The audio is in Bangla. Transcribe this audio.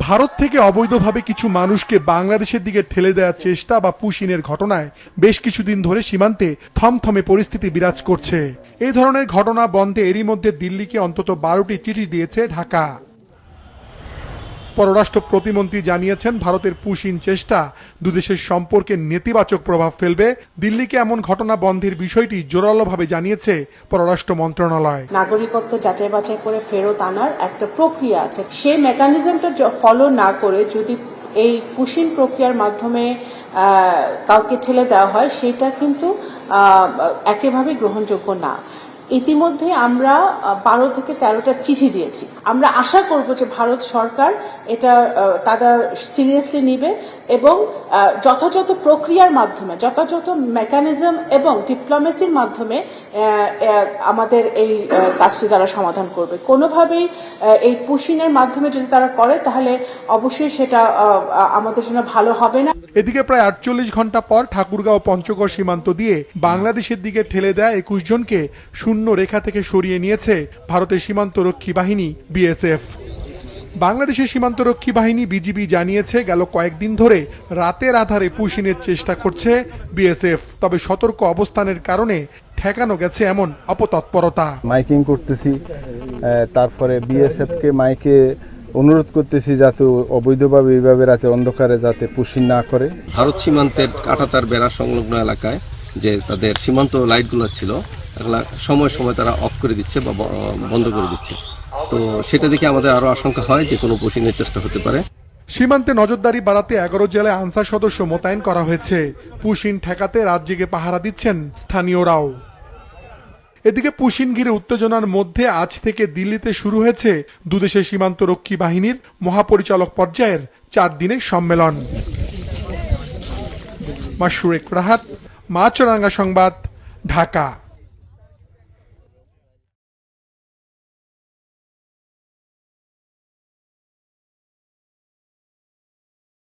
ভারত থেকে অবৈধভাবে কিছু মানুষকে বাংলাদেশের দিকে ঠেলে দেওয়ার চেষ্টা বা পুশিনের ঘটনায় বেশ কিছুদিন ধরে সীমান্তে থমথমে পরিস্থিতি বিরাজ করছে। এই ধরনের ঘটনা বন্ধে এরই মধ্যে দিল্লিকে অন্তত 12টি চিঠি দিয়েছে ঢাকা। পররাষ্ট্র প্রতিমন্ত্রী জানিয়েছেন, ভারতের পুশিন চেষ্টা দুদেশের সম্পর্কে নেতিবাচক প্রভাব ফেলবে। দিল্লিকে এমন ঘটনা বন্ধের বিষয়টি জোরালোভাবে জানিয়েছে পররাষ্ট্র মন্ত্রণালয়। নাগরিকত্ব যাচাই বাছাই করে ফেরত আনার একটা প্রক্রিয়া আছে, সেই মেকানিজমটা ফলো না করে যদি এই পুশিন প্রক্রিয়ার মাধ্যমে কাউকে ঠেলে দেওয়া হয়, সেটা কিন্তু একেবারেই গ্রহণযোগ্য না। ইতিমধ্যে আমরা 12 থেকে 13টা চিঠি দিয়েছি। আমরা আশা করব যে ভারত সরকার এটা তারা সিরিয়াসলি নিবে এবং যথাযথ প্রক্রিয়ার মাধ্যমে, যথাযথ মেকানিজম এবং ডিপ্লোমেসির মাধ্যমে আমাদের এই কাজটি তারা সমাধান করবে। কোনোভাবেই এই পুশিনের মাধ্যমে যদি তারা করে, তাহলে অবশ্যই সেটা আমাদের জন্য ভালো হবে না। এদিকে প্রায় 48 ঘন্টা পর ঠাকুরগাঁও পঞ্চগড় সীমান্ত দিয়ে বাংলাদেশের দিকে ঠেলে দেয় 21 জনকে শূন্য রেখা থেকে সরিয়ে নিয়েছে ভারতের সীমান্তরক্ষী বাহিনী বিএসএফ। বাংলাদেশের সীমান্তরক্ষী বাহিনী বিজিবি জানিয়েছে, গেল কয়েকদিন ধরে রাতের আধারে পুশিনের চেষ্টা করছে বিএসএফ। তবে সতর্ক অবস্থানের কারণে ঠেকানো গেছে এমন অপতৎপরতা। মাইকিং করতেছি, তারপরে বিএসএফ কে মাইকে অনুরোধ করতেছি যাতে অবৈধভাবে এইভাবে রাতে অন্ধকারে যাতে পুশিন না করে। ভারত সীমান্তের কাঁটাতার বেড়া সংলগ্ন এলাকায় যে তাদের সীমান্ত লাইটগুলো ছিল, এগুলা সময় সময় তারা অফ করে দিচ্ছে বা বন্ধ করে দিচ্ছে। তো সেটা দেখে আমাদের আরো আশঙ্কা হয় যে কোনো পুশিনের চেষ্টা হতে পারে। সীমান্তে নজরদারি বাড়াতে 11 জেলায় আনসার সদস্য মোতায়েন করা হয়েছে। পুশিন ঠেকাতে রাত জেগে পাহারা দিচ্ছেন স্থানীয়রাও। এদিকে পুশিন ঘিরে উত্তেজনার মধ্যে আজ থেকে দিল্লিতে শুরু হয়েছে দুদেশের সীমান্তরক্ষী বাহিনীর মহাপরিচালক পর্যায়ের 4 দিনের সম্মেলন। মাশরুক রাহাত, মাছরাঙ্গা সংবাদ, ঢাকা।